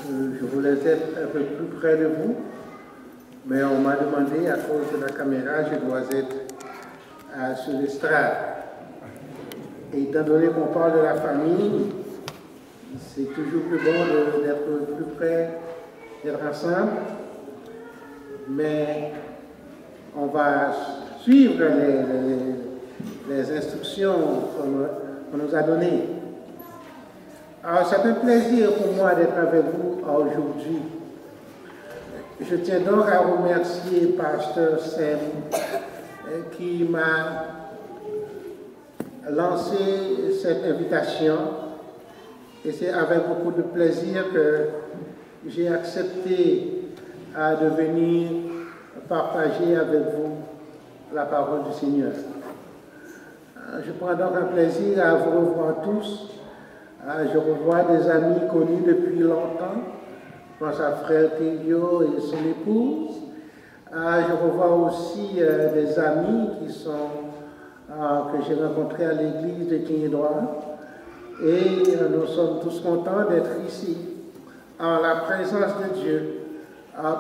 Je voulais être un peu plus près de vous, mais on m'a demandé, à cause de la caméra, je dois être sur l'estrade. Et étant donné qu'on parle de la famille, c'est toujours plus bon d'être plus près, d'être ensemble. Mais on va suivre les instructions qu'on nous a données. Alors, c'est un plaisir pour moi d'être avec vous aujourd'hui. Je tiens donc à remercier Pasteur Sam qui m'a lancé cette invitation et c'est avec beaucoup de plaisir que j'ai accepté de venir partager avec vous la parole du Seigneur. Je prends donc un plaisir à vous revoir tous. Je revois des amis connus depuis longtemps. Je pense à Frère Télio et son épouse. Je revois aussi des amis que j'ai rencontrés à l'église de King-Edouard. Et nous sommes tous contents d'être ici, en la présence de Dieu,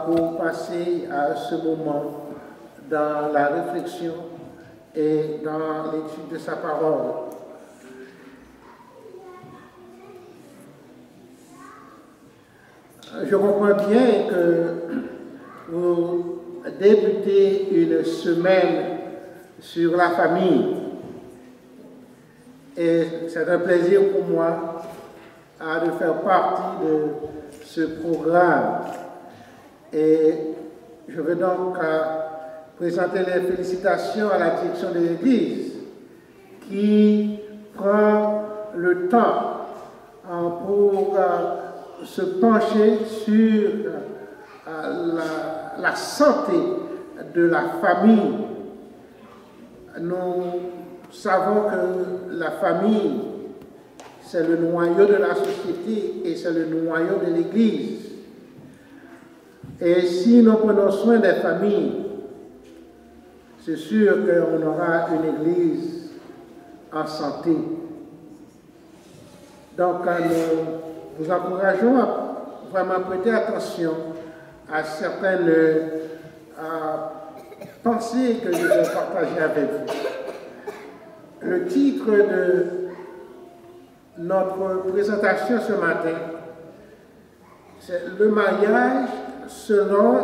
pour passer ce moment dans la réflexion et dans l'étude de sa parole. Je comprends bien que vous débutez une semaine sur la famille. Et c'est un plaisir pour moi de faire partie de ce programme. Et je veux donc présenter les félicitations à la direction de l'Église qui prend le temps pour se pencher sur la santé de la famille. Nous savons que la famille, c'est le noyau de la société et c'est le noyau de l'Église. Et si nous prenons soin des familles, c'est sûr qu'on aura une Église en santé. Donc, nous vous encourageons à vraiment prêter attention à certaines pensées que je vais partager avec vous. Le titre de notre présentation ce matin, c'est « Le mariage selon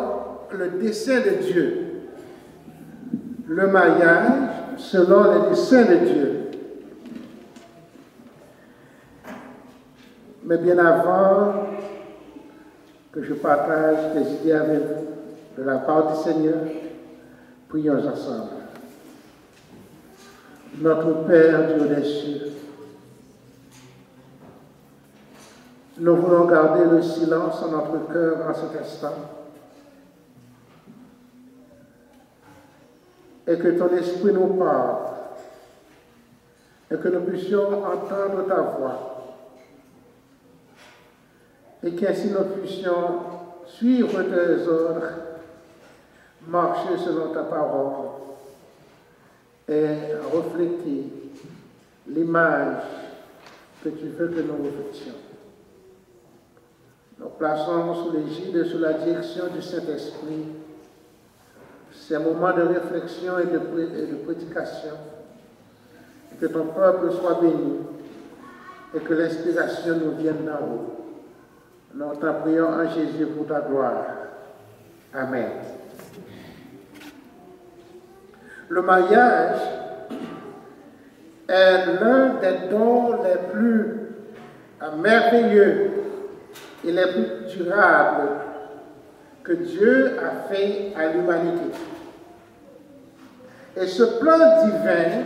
le dessein de Dieu ». Le mariage selon le dessein de Dieu. Mais bien avant que je partage des idées avec vous de la part du Seigneur, prions ensemble. Notre Père Dieu des cieux, nous voulons garder le silence en notre cœur en cet instant et que ton esprit nous parle et que nous puissions entendre ta voix. Et qu'ainsi nous puissions suivre tes ordres, marcher selon ta parole et refléter l'image que tu veux que nous reflétions. Nous plaçons sous l'égide et sous la direction du Saint-Esprit ces moments de réflexion et de prédication, et que ton peuple soit béni et que l'inspiration nous vienne d'en haut. Nous t'en prions en Jésus pour ta gloire. Amen. Le mariage est l'un des dons les plus merveilleux et les plus durables que Dieu a fait à l'humanité. Et ce plan divin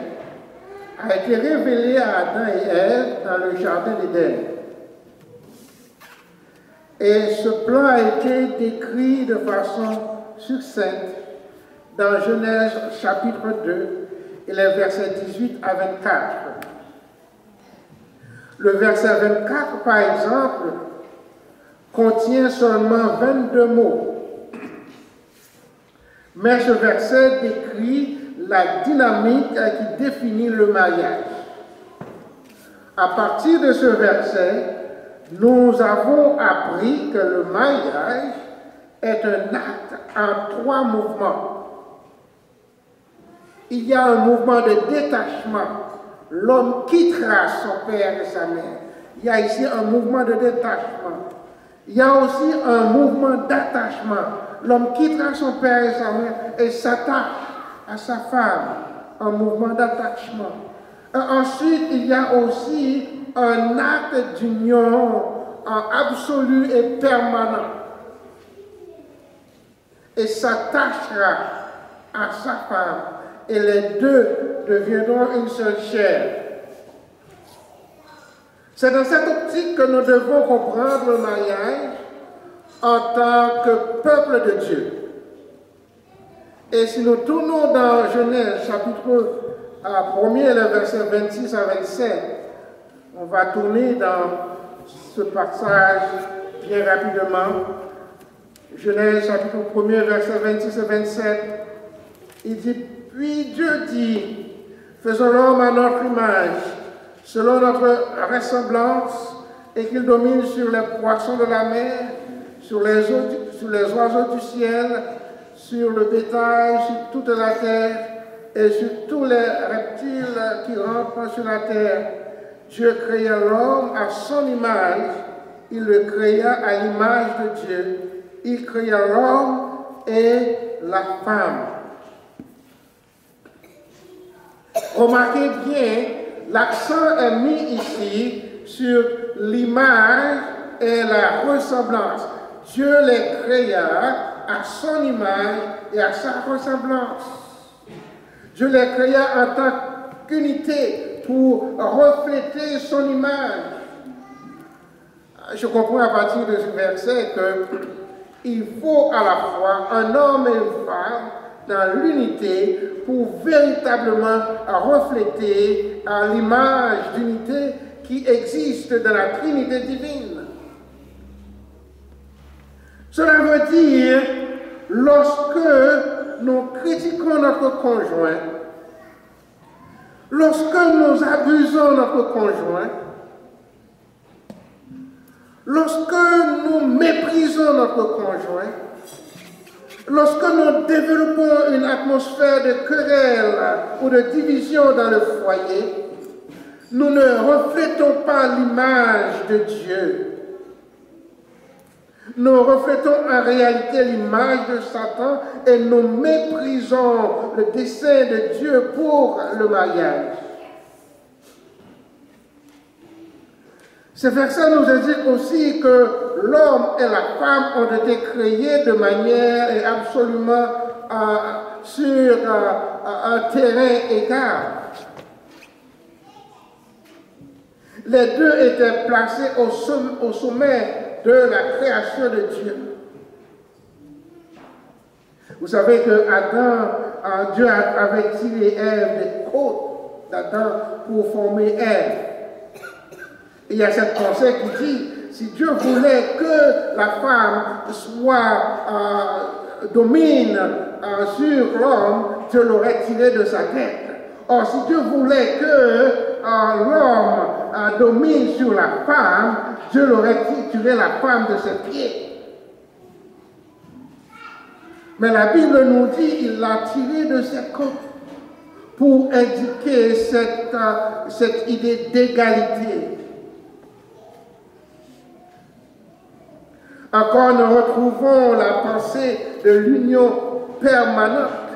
a été révélé à Adam et Ève dans le jardin d'Éden. Et ce plan a été décrit de façon succincte dans Genèse chapitre 2 et les versets 18 à 24. Le verset 24, par exemple, contient seulement 22 mots. Mais ce verset décrit la dynamique qui définit le mariage. À partir de ce verset, nous avons appris que le mariage est un acte en 3 mouvements. Il y a un mouvement de détachement. L'homme quittera son père et sa mère. Il y a ici un mouvement de détachement. Il y a aussi un mouvement d'attachement. L'homme quittera son père et sa mère et s'attache à sa femme. Un mouvement d'attachement. Ensuite, il y a aussi un acte d'union absolu et permanent. Et s'attachera à sa femme. Et les deux deviendront une seule chair. C'est dans cette optique que nous devons comprendre le mariage en tant que peuple de Dieu. Et si nous tournons dans Genèse, chapitre 1er, le verset 26 à 27, on va tourner dans ce passage bien rapidement. Genèse, chapitre 1er, verset 26 et 27, il dit, « Puis Dieu dit, faisons l'homme à notre image, selon notre ressemblance, et qu'il domine sur les poissons de la mer, sur les oiseaux du ciel, sur le bétail, sur toute la terre, et sur tous les reptiles qui rampent sur la terre. Dieu créa l'homme à son image, il le créa à l'image de Dieu. Il créa l'homme et la femme. » Remarquez bien, l'accent est mis ici sur l'image et la ressemblance. Dieu les créa à son image et à sa ressemblance. Dieu les créa en tant qu'unité pour refléter son image. Je comprends à partir de ce verset qu'il faut à la fois un homme et une femme dans l'unité pour véritablement refléter l'image d'unité qui existe dans la Trinité divine. Cela veut dire, lorsque nous critiquons notre conjoint, lorsque nous abusons notre conjoint, lorsque nous méprisons notre conjoint, lorsque nous développons une atmosphère de querelle ou de division dans le foyer, nous ne reflétons pas l'image de Dieu. Nous reflétons en réalité l'image de Satan et nous méprisons le dessein de Dieu pour le mariage. Ce verset nous indique aussi que l'homme et la femme ont été créés de manière absolument sur un terrain égal. Les deux étaient placés au sommet de la création de Dieu. Vous savez que Dieu avait tiré Ève des côtes d'Adam pour former Ève. Il y a cette pensée qui dit, si Dieu voulait que la femme domine sur l'homme, Dieu l'aurait tiré de sa tête. Or, si Dieu voulait que l'homme domine sur la femme, Dieu l'aurait tiré la femme de ses pieds. Mais la Bible nous dit qu'il l'a tiré de ses côtes pour indiquer cette idée d'égalité. Encore, nous retrouvons la pensée de l'union permanente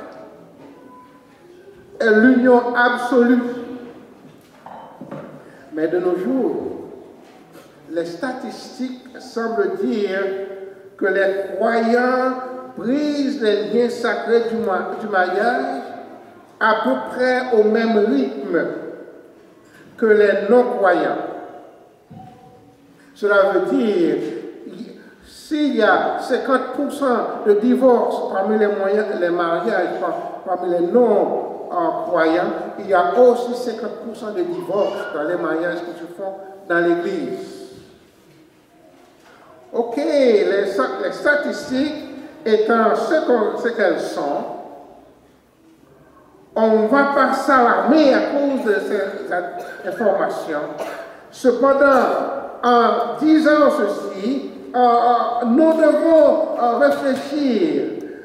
et l'union absolue. Mais de nos jours, les statistiques semblent dire que les croyants brisent les liens sacrés du mariage à peu près au même rythme que les non-croyants. Cela veut dire, s'il y a 50% de divorces parmi les mariages, parmi les non-croyants, il y a aussi 50% de divorces dans les mariages qui se font dans l'Église. Ok, les statistiques étant ce qu'elles sont, on ne va pas s'alarmer à cause de ces informations. Cependant, en disant ceci, nous devons réfléchir.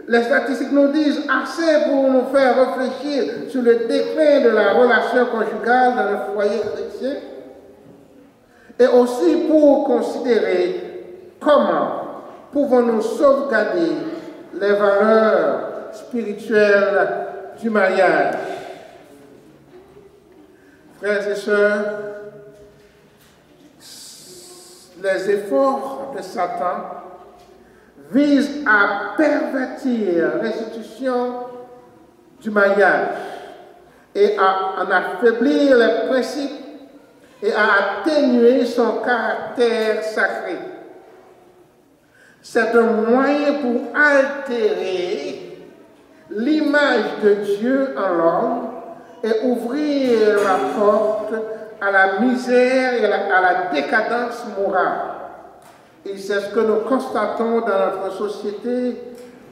Les statistiques nous disent assez pour nous faire réfléchir sur le déclin de la relation conjugale dans le foyer chrétien et aussi pour considérer comment pouvons-nous sauvegarder les valeurs spirituelles du mariage. Frères et sœurs, les efforts de Satan visent à pervertir l'institution du mariage et à en affaiblir les principes et à atténuer son caractère sacré. C'est un moyen pour altérer l'image de Dieu en l'homme et ouvrir la porte à la misère et à la décadence morale. Et c'est ce que nous constatons dans notre société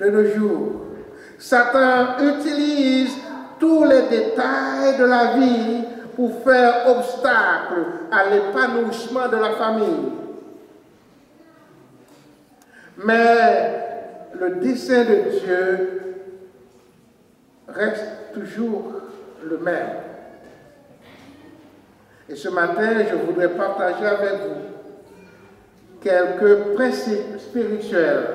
de nos jours. Satan utilise tous les détails de la vie pour faire obstacle à l'épanouissement de la famille. Mais le dessein de Dieu reste toujours le même. Et ce matin, je voudrais partager avec vous quelques principes spirituels,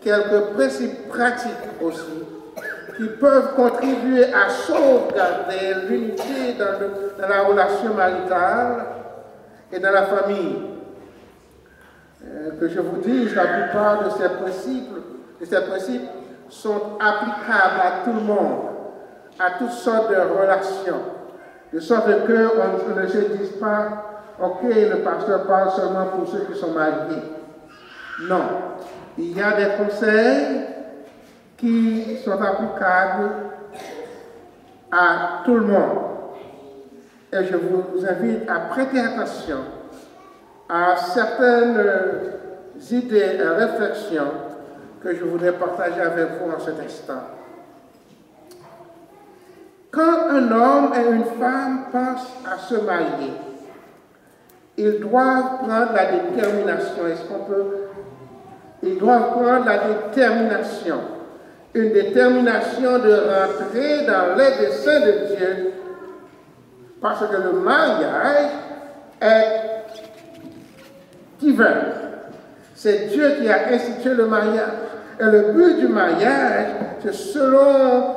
quelques principes pratiques aussi, qui peuvent contribuer à sauvegarder l'unité dans la relation maritale et dans la famille. Que je vous dise, la plupart de ces principes sont applicables à tout le monde, à toutes sortes de relations, de sorte qu'on ne se dise pas « Ok, le pasteur parle seulement pour ceux qui sont mariés ». Non, il y a des conseils qui sont applicables à tout le monde. Et je vous invite à prêter attention à certaines idées et réflexions que je voudrais partager avec vous en cet instant. Quand un homme et une femme pensent à se marier, ils doivent prendre la détermination. Ils doivent prendre la détermination. Une détermination de rentrer dans les desseins de Dieu. Parce que le mariage est divin. C'est Dieu qui a institué le mariage. Et le but du mariage, c'est selon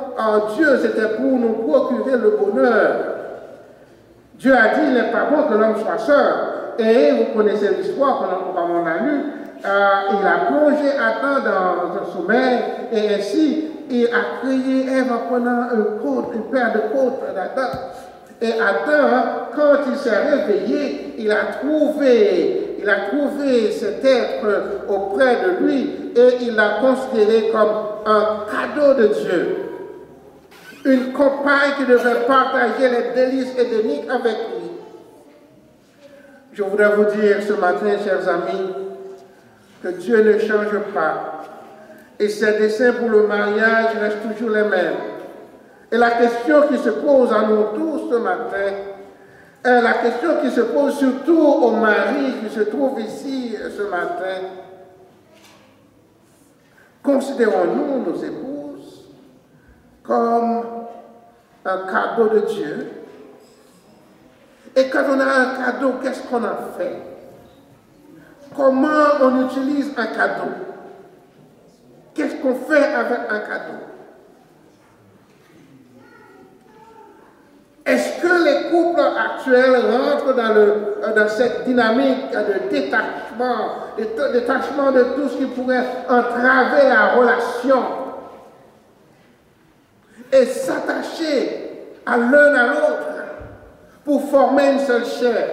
Dieu, c'était pour nous procurer le bonheur. Dieu a dit, il n'est pas bon que l'homme soit seul. Et vous connaissez l'histoire, comme on a lu, il a plongé Adam dans un sommeil, et ainsi, il a créé Ève en prenant une paire de côtes d'Adam. Et Adam, quand il s'est réveillé, il a trouvé cet être auprès de lui, et il l'a considéré comme un cadeau de Dieu. Une compagne qui devait partager les délices édéniques avec lui. Je voudrais vous dire ce matin, chers amis, que Dieu ne change pas. Et ses desseins pour le mariage restent toujours les mêmes. Et la question qui se pose à nous tous ce matin, est la question qui se pose surtout aux maris qui se trouvent ici ce matin. Considérons-nous nos épouses comme un cadeau de Dieu? Et quand on a un cadeau, qu'est-ce qu'on en fait? Comment on utilise un cadeau? Qu'est-ce qu'on fait avec un cadeau? Est-ce que les couples actuels rentrent dans cette dynamique de détachement de tout ce qui pourrait entraver la relation et s'attacher à l'un à l'autre pour former une seule chair,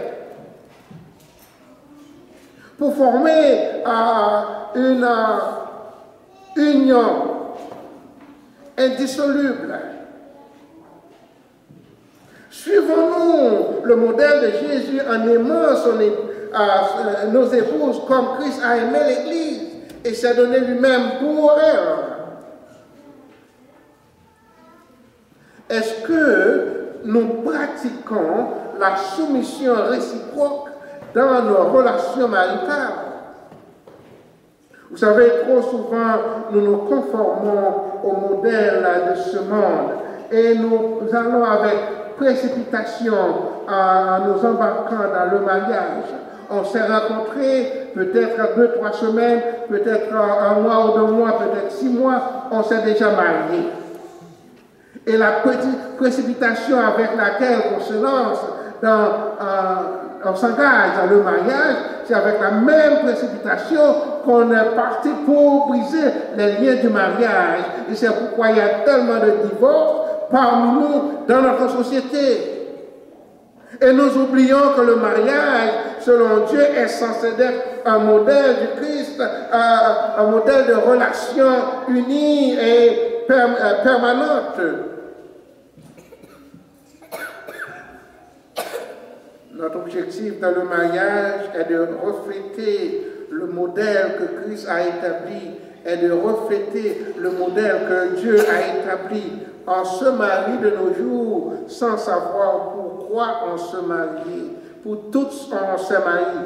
pour former une union indissoluble? Suivons-nous le modèle de Jésus en aimant nos épouses comme Christ a aimé l'Église et s'est donné lui-même pour elle? Est-ce que nous pratiquons la soumission réciproque dans nos relations maritales. Vous savez, trop souvent, nous nous conformons au modèle de ce monde et nous allons avec précipitation en nous embarquant dans le mariage. On s'est rencontrés peut-être 2-3 semaines, peut-être 1 mois ou 2 mois, peut-être 6 mois, on s'est déjà mariés. Et la petite précipitation avec laquelle on se lance on s'engage dans le mariage, c'est avec la même précipitation qu'on est parti pour briser les liens du mariage. Et c'est pourquoi il y a tellement de divorces parmi nous dans notre société. Et nous oublions que le mariage, selon Dieu, est censé être un modèle du Christ, un modèle de relation unie et permanente. Notre objectif dans le mariage est de refléter le modèle que Christ a établi, est de refléter le modèle que Dieu a établi. On se marie de nos jours sans savoir pourquoi on se marie. On se marie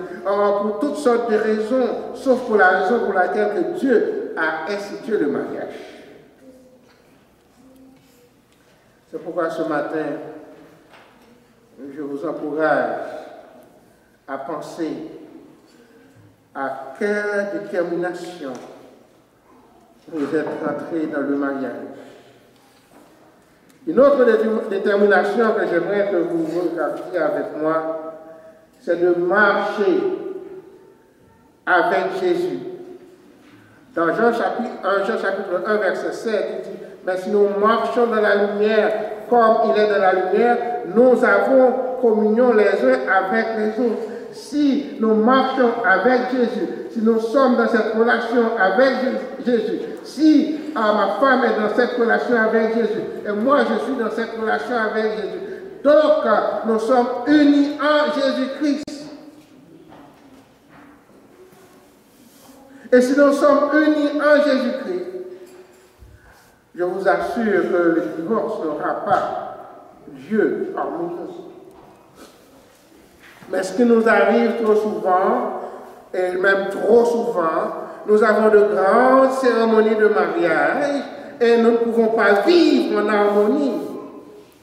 pour toutes sortes de raisons, sauf pour la raison pour laquelle que Dieu a institué le mariage. C'est pourquoi ce matin, je vous encourage à penser à quelle détermination vous êtes entrés dans le mariage. Une autre détermination que j'aimerais que vous regardiez avec moi, c'est de marcher avec Jésus. Dans Jean chapitre 1, verset 7, il dit, mais si nous marchons dans la lumière comme il est dans la lumière, nous avons communion les uns avec les autres. Si nous marchons avec Jésus, si nous sommes dans cette relation avec Jésus, si ma femme est dans cette relation avec Jésus, et moi je suis dans cette relation avec Jésus, donc nous sommes unis en Jésus-Christ. Et si nous sommes unis en Jésus-Christ, je vous assure que le divorce n'aura pas lieu parmi nous. Mais ce qui nous arrive trop souvent, et même trop souvent, nous avons de grandes cérémonies de mariage et nous ne pouvons pas vivre en harmonie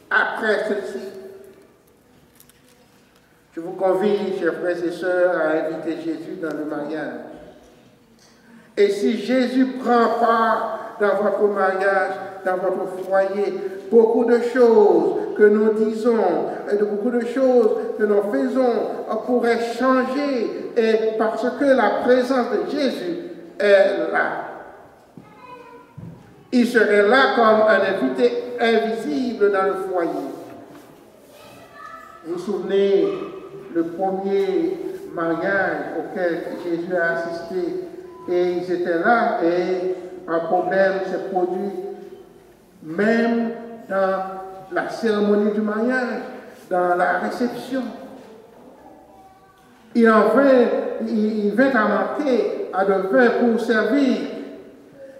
après ceci. Je vous convie, chers frères et sœurs, à inviter Jésus dans le mariage. Et si Jésus prend part dans votre mariage, dans votre foyer, beaucoup de choses que nous disons, et beaucoup de choses que nous faisons pourraient changer et parce que la présence de Jésus est là. Il serait là comme un invité invisible dans le foyer. Vous vous souvenez, le premier mariage auquel Jésus a assisté, et ils étaient là et un problème s'est produit même dans la cérémonie du mariage, dans la réception. Il vint à manquer à de vin pour servir.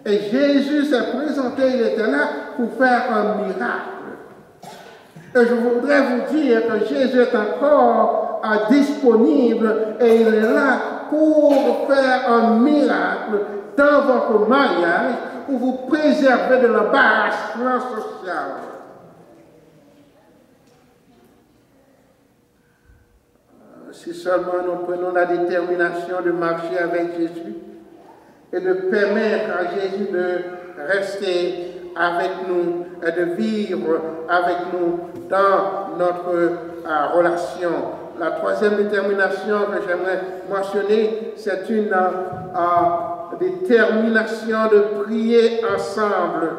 Et Jésus s'est présenté, il était là pour faire un miracle. Et je voudrais vous dire que Jésus est encore disponible et il est là pour faire un miracle dans votre mariage pour vous préserver de l'embarrassement social. Si seulement nous prenons la détermination de marcher avec Jésus et de permettre à Jésus de rester avec nous et de vivre avec nous dans notre relation. La troisième détermination que j'aimerais mentionner, c'est une détermination de prier ensemble.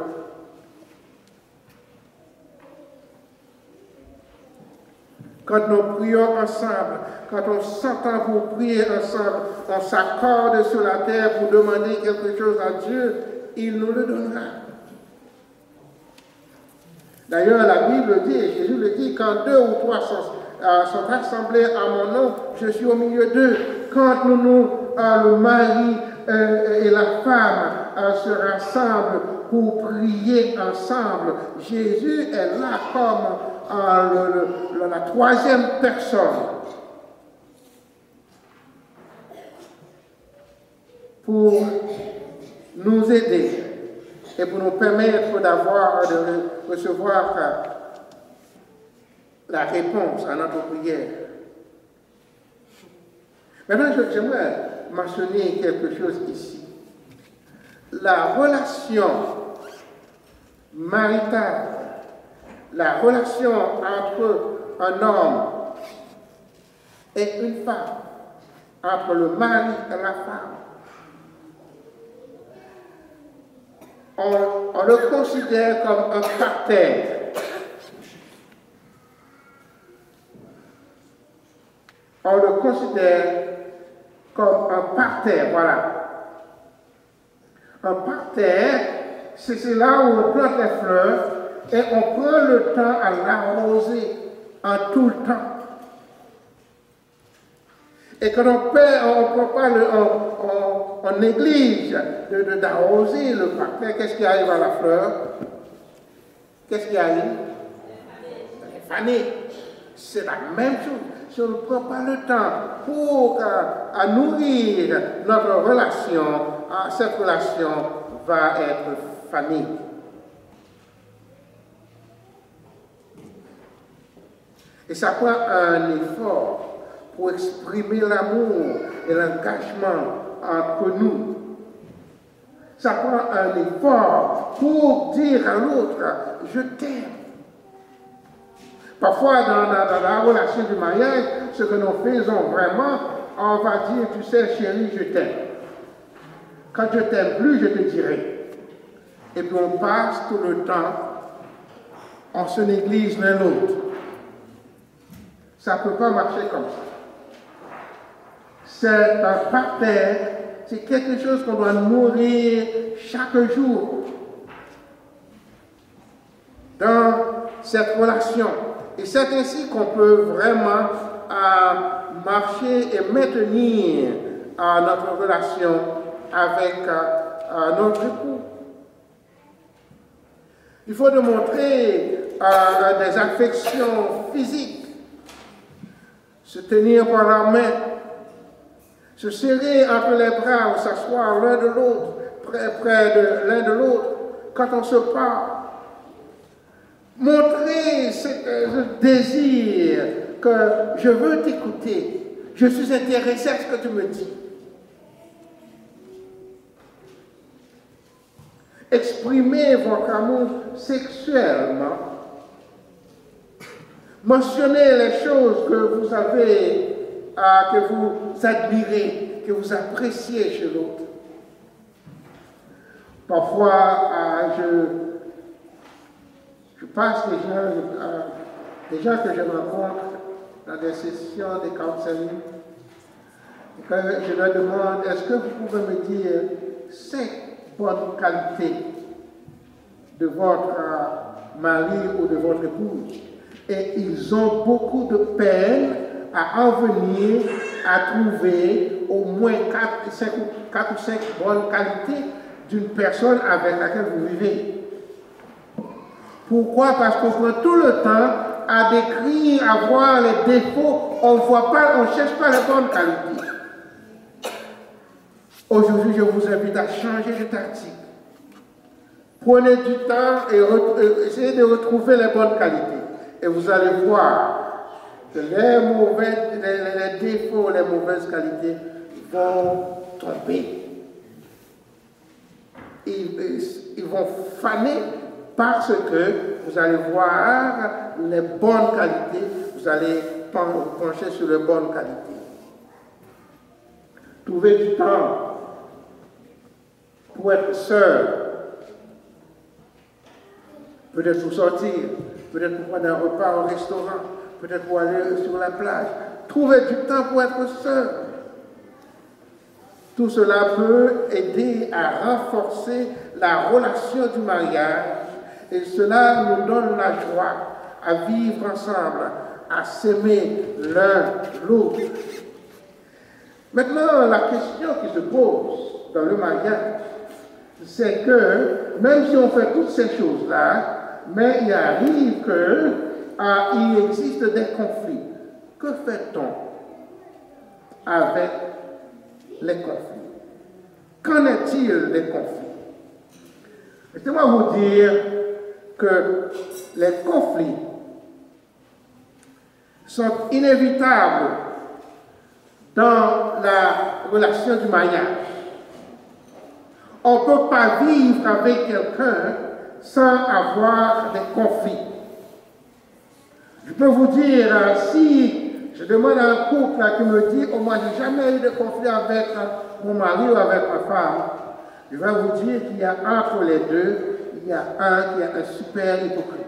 Quand nous prions ensemble, quand on s'entend pour prier ensemble, on s'accorde sur la terre pour demander quelque chose à Dieu, il nous le donnera. D'ailleurs, la Bible dit, et Jésus le dit, quand 2 ou 3 sont rassemblés à mon nom, je suis au milieu d'eux. Quand le mari et la femme se rassemblent pour prier ensemble, Jésus est là comme la troisième personne. pour nous aider et pour nous permettre de recevoir la réponse à notre prière. Maintenant, j'aimerais mentionner quelque chose ici. La relation maritale, la relation entre un homme et une femme, entre le mari et la femme, on le considère comme un partenaire. On le considère comme un parterre, voilà. Un parterre, c'est là où on plante les fleurs et on prend le temps à l'arroser en tout le temps. Et quand on néglige d'arroser le parterre, qu'est-ce qui arrive à la fleur? Qu'est-ce qui arrive? Elle est fanée. C'est la même chose. Si on ne prend pas le temps pour nourrir notre relation, cette relation va être fanée. Et ça prend un effort pour exprimer l'amour et l'engagement entre nous. Ça prend un effort pour dire à l'autre, je t'aime. Parfois, dans la relation du mariage, ce que nous faisons vraiment, on va dire, tu sais, chérie, je t'aime. Quand je t'aime plus, je te dirai. Et puis on passe tout le temps, on se néglige l'un l'autre. Ça ne peut pas marcher comme ça. C'est un parterre, c'est quelque chose qu'on doit nourrir chaque jour. Dans cette relation. Et c'est ainsi qu'on peut vraiment marcher et maintenir notre relation avec notre époux. Il faut démontrer des affections physiques, se tenir par la main, se serrer entre les bras ou s'asseoir l'un de l'autre, près de l'un de l'autre, quand on se parle. Montrer ce désir que je veux t'écouter, je suis intéressé à ce que tu me dis. Exprimez votre amour sexuellement. Mentionnez les choses que vous avez, que vous admirez, que vous appréciez chez l'autre. Parfois, je passe des gens que je rencontre dans des sessions de counseling, et quand je leur demande, est-ce que vous pouvez me dire 5 bonnes qualités de votre mari ou de votre épouse? Et ils ont beaucoup de peine à en venir à trouver au moins 4 ou 5 bonnes qualités d'une personne avec laquelle vous vivez. Pourquoi? Parce qu'on prend tout le temps à décrire, à voir les défauts, on ne cherche pas les bonnes qualités. Aujourd'hui, je vous invite à changer de tactique. Prenez du temps et essayez de retrouver les bonnes qualités. Et vous allez voir que les défauts, les mauvaises qualités vont tomber. Ils vont faner parce que vous allez voir les bonnes qualités, vous allez pencher sur les bonnes qualités. Trouvez du temps pour être seul. Peut-être pour sortir, peut-être pour prendre un repas au restaurant, peut-être pour aller sur la plage. Trouvez du temps pour être seul. Tout cela peut aider à renforcer la relation du mariage et cela nous donne la joie à vivre ensemble, à s'aimer l'un l'autre. Maintenant, la question qui se pose dans le mariage, c'est que même si on fait toutes ces choses-là, mais il arrive qu'il existe des conflits. Que fait-on avec les conflits? Qu'en est-il des conflits? Laissez-moi vous dire que les conflits sont inévitables dans la relation du mariage. On ne peut pas vivre avec quelqu'un sans avoir des conflits. Je peux vous dire, si je demande à un couple qui me dit « Oh, moi, je n'ai jamais eu de conflit avec mon mari ou avec ma femme », je vais vous dire qu'il y a entre les deux, il y a un qui est un super hypocrite.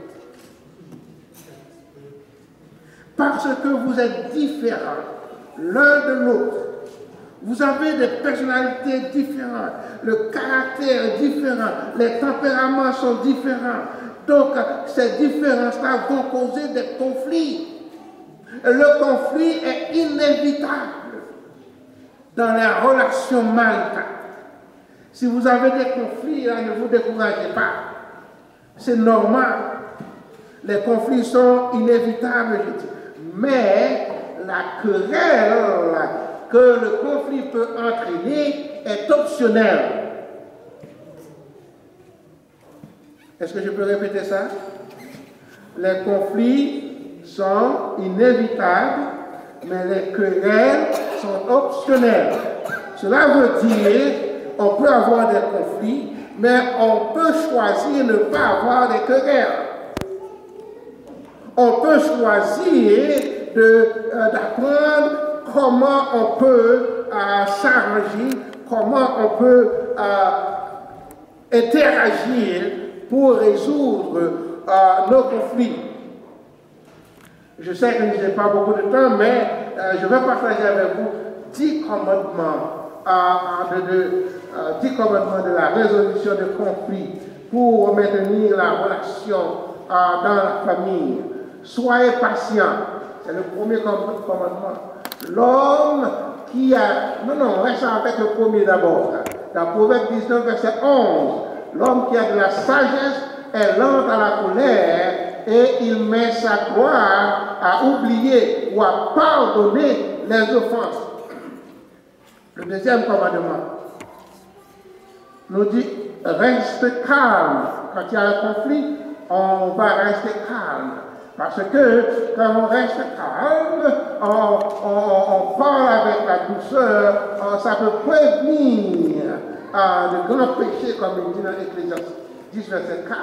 Parce que vous êtes différents l'un de l'autre. Vous avez des personnalités différentes, le caractère est différent, les tempéraments sont différents. Donc, ces différences-là vont causer des conflits. Le conflit est inévitable dans la relation maritale. Si vous avez des conflits, là, ne vous découragez pas. C'est normal. Les conflits sont inévitables, je dis. Mais la querelle que le conflit peut entraîner est optionnelle. Est-ce que je peux répéter ça? Les conflits sont inévitables, mais les querelles sont optionnelles. Cela veut dire qu'on peut avoir des conflits, mais on peut choisir de ne pas avoir des querelles. On peut choisir d'apprendre comment on peut s'arranger, comment on peut interagir pour résoudre nos conflits. Je sais que je n'ai pas beaucoup de temps, mais je vais partager avec vous 10 commandements, 10 commandements de la résolution de conflits pour maintenir la relation dans la famille. Soyez patient, c'est le premier commandement. L'homme qui a... Non, reste avec le premier d'abord. Dans Proverbe 19, verset 11. L'homme qui a de la sagesse est lent à la colère et il met sa gloire à oublier ou à pardonner les offenses. Le deuxième commandement nous dit reste calme. Quand il y a un conflit, on va rester calme. Parce que quand on reste calme, on parle avec la douceur, ça peut prévenir de grands péchés, comme il dit dans l'Ecclésiaste 10, verset 4.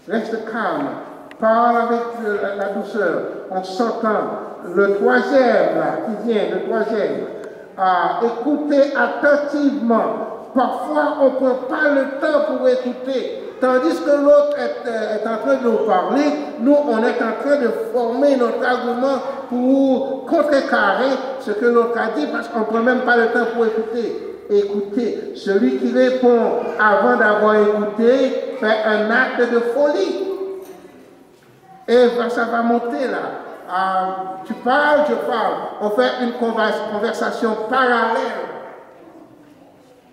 Reste calme, parle avec la douceur, on s'entend. Le troisième, là, qui vient, le troisième, écoutez attentivement. Parfois, on ne prend pas le temps pour écouter. Tandis que l'autre est en train de nous parler, nous, on est en train de former notre argument pour contrecarrer ce que l'autre a dit, parce qu'on ne prend même pas le temps pour écouter. Écoutez, celui qui répond avant d'avoir écouté fait un acte de folie. Et ça va monter là. Tu parles, je parle. On fait une conversation parallèle.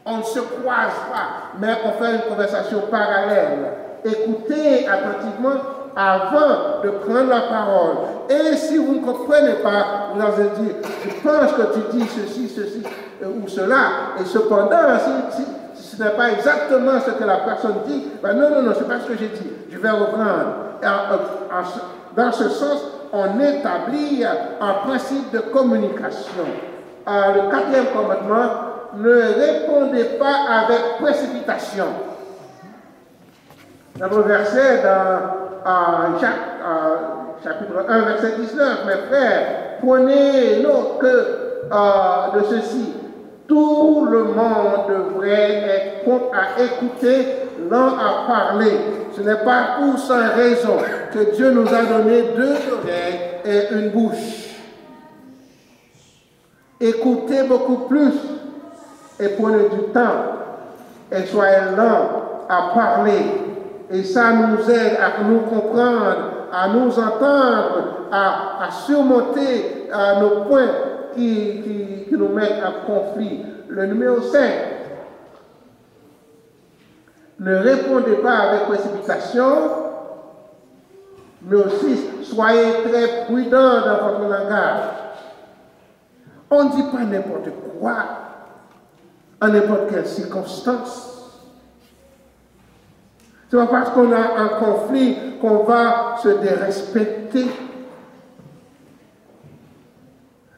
On ne se croise pas, mais on fait une conversation parallèle. Écoutez attentivement avant de prendre la parole. Et si vous ne comprenez pas, vous allez dire, je pense que tu dis ceci ou cela. Et cependant, si ce n'est pas exactement ce que la personne dit, ben non, c'est pas ce que j'ai dit. Je vais reprendre. Dans ce sens, on établit un principe de communication. Le quatrième commandement, ne répondez pas avec précipitation. Dans le verset dans Jacques, chapitre 1, verset 19, mes frères, prenez note de ceci. Tout le monde devrait être prompt à écouter, lent à parler. Ce n'est pas pour sans raison que Dieu nous a donné 2 oreilles et une bouche. Écoutez beaucoup plus. Et prenez du temps et soyez lents à parler. Et ça nous aide à nous comprendre, à nous entendre, à surmonter nos points qui nous mettent en conflit. Le numéro 5. Ne répondez pas avec précipitation, mais aussi soyez très prudents dans votre langage. On ne dit pas n'importe quoi. en n'importe quelle circonstance. Ce n'est pas parce qu'on a un conflit qu'on va se dérespecter.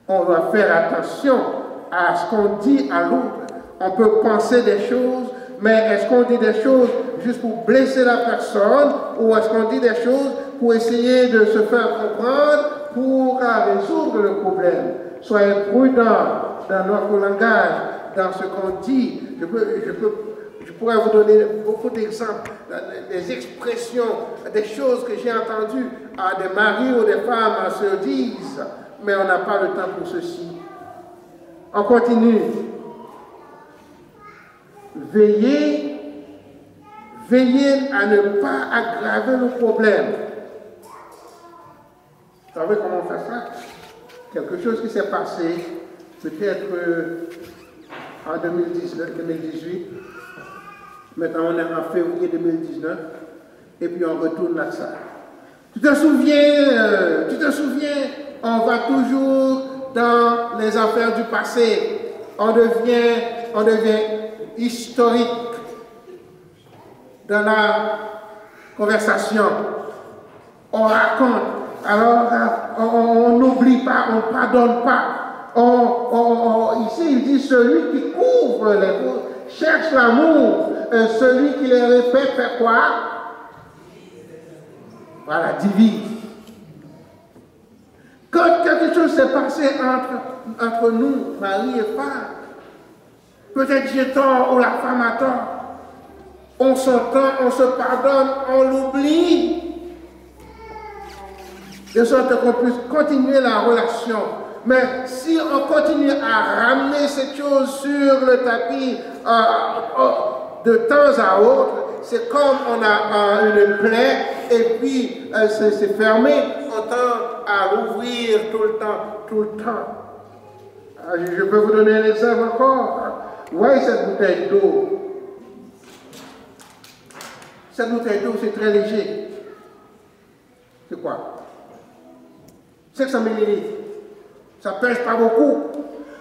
On doit faire attention à ce qu'on dit à l'autre. On peut penser des choses, mais est-ce qu'on dit des choses juste pour blesser la personne ou est-ce qu'on dit des choses pour essayer de se faire comprendre pour résoudre le problème? Soyez prudents dans notre langage, dans ce qu'on dit. Je pourrais vous donner beaucoup d'exemples, des expressions, des choses que j'ai entendues à des maris ou des femmes se disent, mais on n'a pas le temps pour ceci. On continue. Veillez à ne pas aggraver le problème. Vous savez comment on fait ça? Quelque chose qui s'est passé, peut-être en 2018. Maintenant, on est en février 2019. Et puis, on retourne à ça. Tu te souviens, on va toujours dans les affaires du passé. On devient historique dans la conversation. On raconte. Alors, on n'oublie pas, on ne pardonne pas. Ici, il dit celui qui couvre les fautes, cherche l'amour. Celui qui les répète fait quoi? Voilà, divise. Quand quelque chose s'est passé entre nous, mari et femme, peut-être j'ai tort ou la femme a tort. On s'entend, on se pardonne, on l'oublie. De sorte qu'on puisse continuer la relation. Mais si on continue à ramener cette chose sur le tapis de temps à autre, c'est comme on a une plaie et puis c'est fermé, on tend à l'ouvrir tout le temps. Je peux vous donner un exemple encore. Vous voyez cette bouteille d'eau? Cette bouteille d'eau, c'est très léger. C'est quoi? 500 ml. Ça ne pèse pas beaucoup.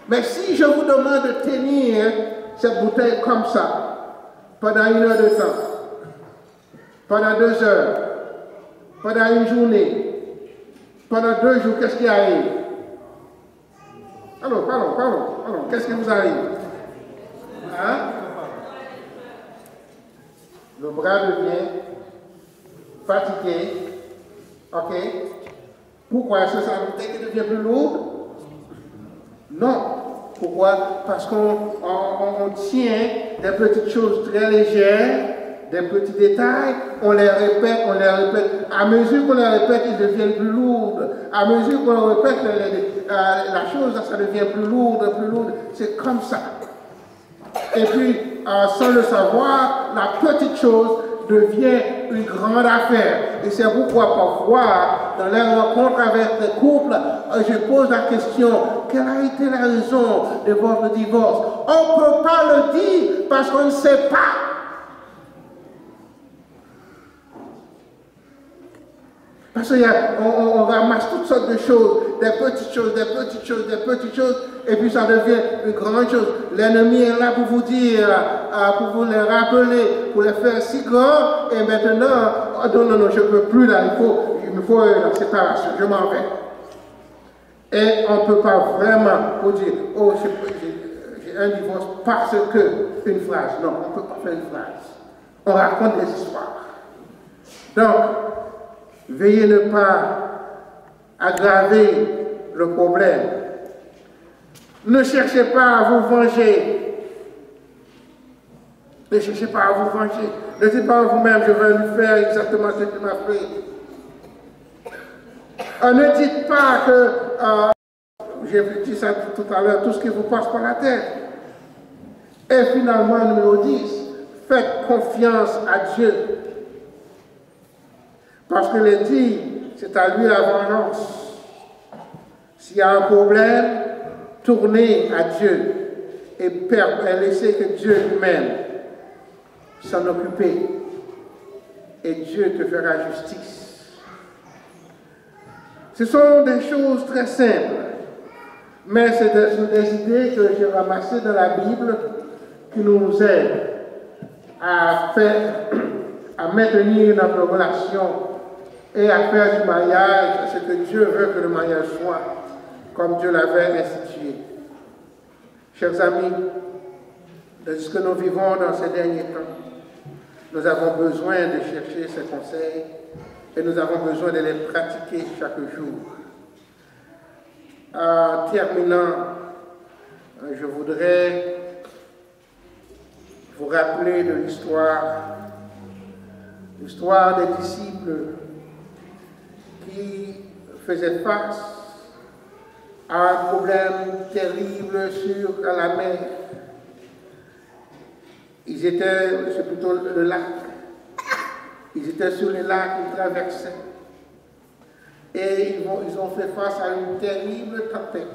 Mais si je vous demande de tenir cette bouteille comme ça, pendant 1 heure de temps, pendant 2 heures, pendant une journée, pendant 2 jours, qu'est-ce qui arrive? Allons, qu'est-ce qui vous arrive? Hein? Le bras devient fatigué. Ok? Pourquoi est-ce que ça devient plus lourd? Non. Pourquoi? Parce qu'on tient des petites choses très légères, des petits détails, on les répète. À mesure qu'on les répète, ils deviennent plus lourdes. À mesure qu'on répète la chose, ça devient plus lourde. C'est comme ça. Et puis, sans le savoir, la petite chose devient une grande affaire. Et c'est pourquoi parfois, dans les rencontres avec les couples, je pose la question, quelle a été la raison de votre divorce? On ne peut pas le dire parce qu'on ne sait pas. Parce qu'on ramasse toutes sortes de choses, des petites choses, et puis ça devient une grande chose. L'ennemi est là pour vous dire, pour vous les rappeler, pour les faire si grands, et maintenant, non, je ne peux plus là, il me faut la séparation, je m'en vais. Et on ne peut pas vraiment vous dire, oh, j'ai un divorce parce que une phrase. Non, on ne peut pas faire une phrase. On raconte des histoires. Donc, veuillez ne pas aggraver le problème. Ne cherchez pas à vous venger. Ne cherchez pas à vous venger. Ne dites pas à vous-même, je vais lui faire exactement ce qu'il m'a fait. Ne dites pas que, j'ai dit ça tout à l'heure, tout ce qui vous passe par la tête. Et finalement, numéro 10, faites confiance à Dieu. Parce que il dit, c'est à lui la vengeance. S'il y a un problème, tournez à Dieu et laissez que Dieu lui-même s'en occuper. Et Dieu te fera justice. Ce sont des choses très simples, mais c'est des idées que j'ai ramassées dans la Bible qui nous aide à maintenir notre relation et à faire du mariage ce que Dieu veut que le mariage soit, comme Dieu l'avait institué. Chers amis, de ce que nous vivons dans ces derniers temps, nous avons besoin de chercher ces conseils et nous avons besoin de les pratiquer chaque jour. En terminant, je voudrais vous rappeler de l'histoire des disciples qui faisaient face à un problème terrible sur la mer. C'est plutôt le lac. Ils étaient sur le lac, ils traversaient. Et ils ont fait face à une terrible tempête.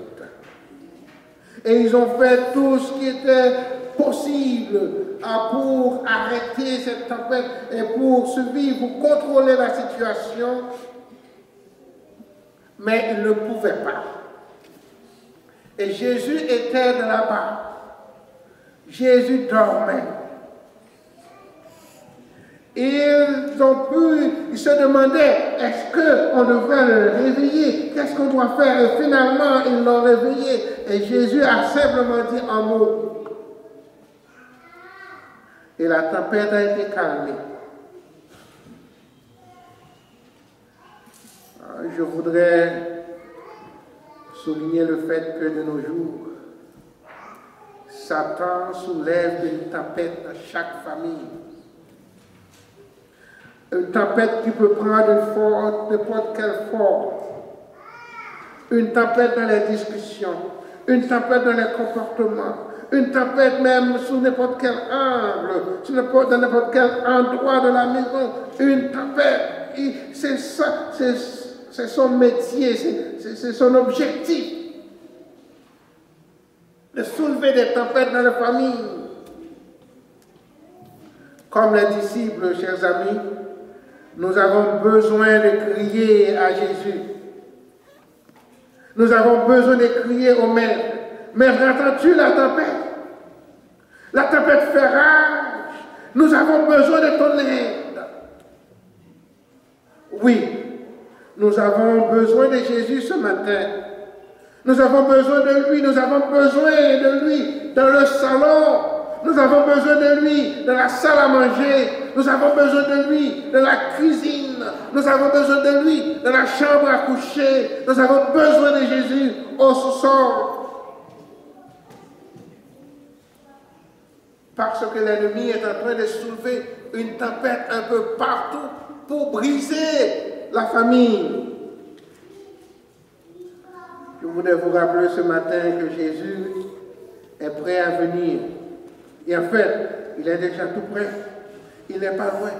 Et ils ont fait tout ce qui était possible pour arrêter cette tempête et pour survivre, pour contrôler la situation. Mais ils ne pouvaient pas. Et Jésus était de là-bas. Jésus dormait. Ils se demandaient, est-ce qu'on devrait le réveiller? Qu'est-ce qu'on doit faire? Et finalement, ils l'ont réveillé. Et Jésus a simplement dit un mot. Et la tempête a été calmée. Je voudrais souligner le fait que de nos jours, Satan soulève une tempête dans chaque famille. Une tempête qui peut prendre n'importe quelle forme. Une tempête dans les discussions. Une tempête dans les comportements. Une tempête même sous n'importe quel angle, dans n'importe quel endroit de la maison. Une tempête. C'est ça, c'est son métier, c'est son objectif. De soulever des tempêtes dans la famille. Comme les disciples, chers amis, nous avons besoin de crier à Jésus. Nous avons besoin de crier au Maître. Maître, entends-tu la tempête? La tempête fait rage. Nous avons besoin de ton aide. Oui, nous avons besoin de Jésus ce matin. Nous avons besoin de lui. Nous avons besoin de lui dans le salon. Nous avons besoin de lui dans la salle à manger. Nous avons besoin de lui dans la cuisine. Nous avons besoin de lui dans la chambre à coucher. Nous avons besoin de Jésus au sous-sol. Parce que l'ennemi est en train de soulever une tempête un peu partout pour briser la famille. Je voudrais vous rappeler ce matin que Jésus est prêt à venir. Et en fait, il est déjà tout près. Il n'est pas loin.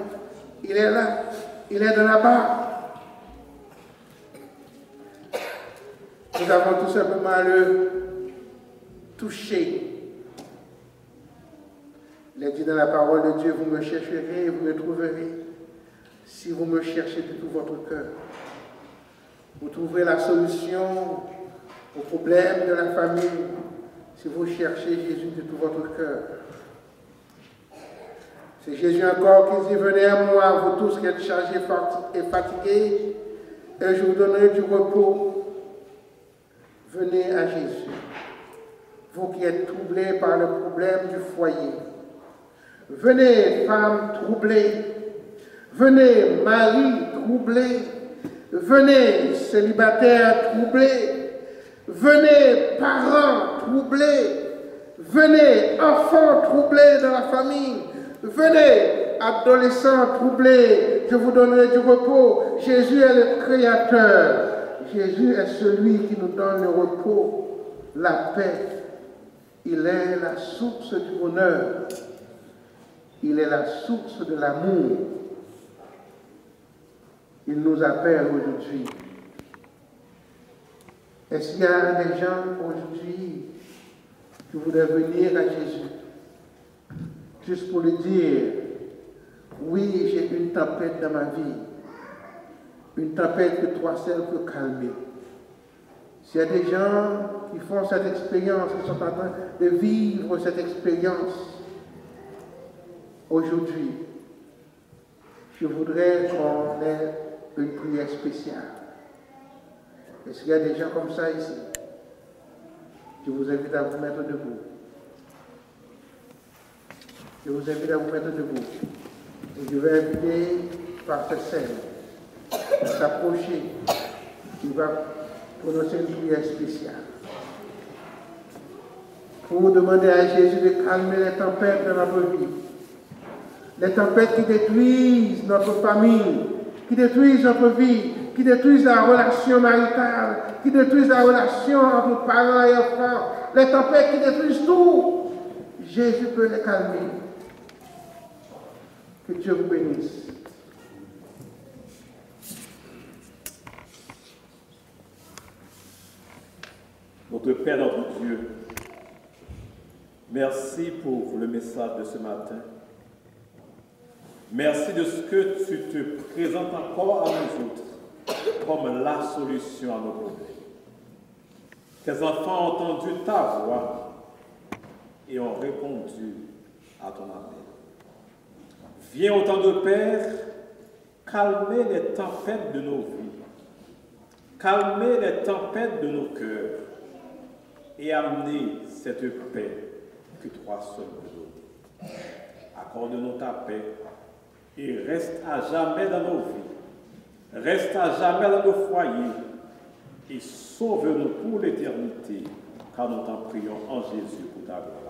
Il est là. Il est de là-bas. Nous avons tout simplement à le toucher. Il est dit dans la parole de Dieu, vous me chercherez et vous me trouverez. Si vous me cherchez de tout votre cœur. Vous trouverez la solution au problème de la famille si vous cherchez Jésus de tout votre cœur. C'est Jésus encore qui dit, venez à moi, vous tous qui êtes chargés et fatigués, et je vous donnerai du repos. Venez à Jésus. Vous qui êtes troublés par le problème du foyer. Venez, femmes troublées. Venez, mari troublé. Venez, célibataires troublés. Venez, parents troublés. Venez, enfants troublés dans la famille. Venez, adolescents troublés, je vous donnerai du repos. Jésus est le Créateur. Jésus est celui qui nous donne le repos, la paix. Il est la source du bonheur. Il est la source de l'amour. Il nous appelle aujourd'hui. Est-ce qu'il y a des gens aujourd'hui qui voudraient venir à Jésus? Juste pour lui dire, oui, j'ai une tempête dans ma vie. Une tempête que toi seul peux calmer. S'il y a des gens qui font cette expérience, qui sont en train de vivre cette expérience, Aujourd'hui, je voudrais qu'on ait une prière spéciale. Est-ce qu'il y a des gens comme ça ici? Je vous invite à vous mettre debout. Je vous invite à vous mettre debout. Et je vais inviter Pasteur Sel à s'approcher. Il va prononcer une prière spéciale. Pour demander à Jésus de calmer les tempêtes de notre vie. Les tempêtes qui détruisent notre famille, qui détruisent notre vie, qui détruisent la relation maritale, qui détruisent la relation entre parents et enfants. Les tempêtes qui détruisent tout. Jésus peut les calmer. Que Dieu vous bénisse. Notre Père, notre Dieu, merci pour le message de ce matin. Merci de ce que tu te présentes encore à nous autres comme la solution à nos problèmes. Tes enfants ont entendu ta voix et ont répondu à ton appel. Viens au temps de Père, calmer les tempêtes de nos vies, calmer les tempêtes de nos cœurs et amener cette paix que toi seul peux donner. Accorde-nous ta paix et reste à jamais dans nos vies, reste à jamais dans nos foyers et sauve-nous pour l'éternité, car nous t'en prions en Jésus pour ta gloire.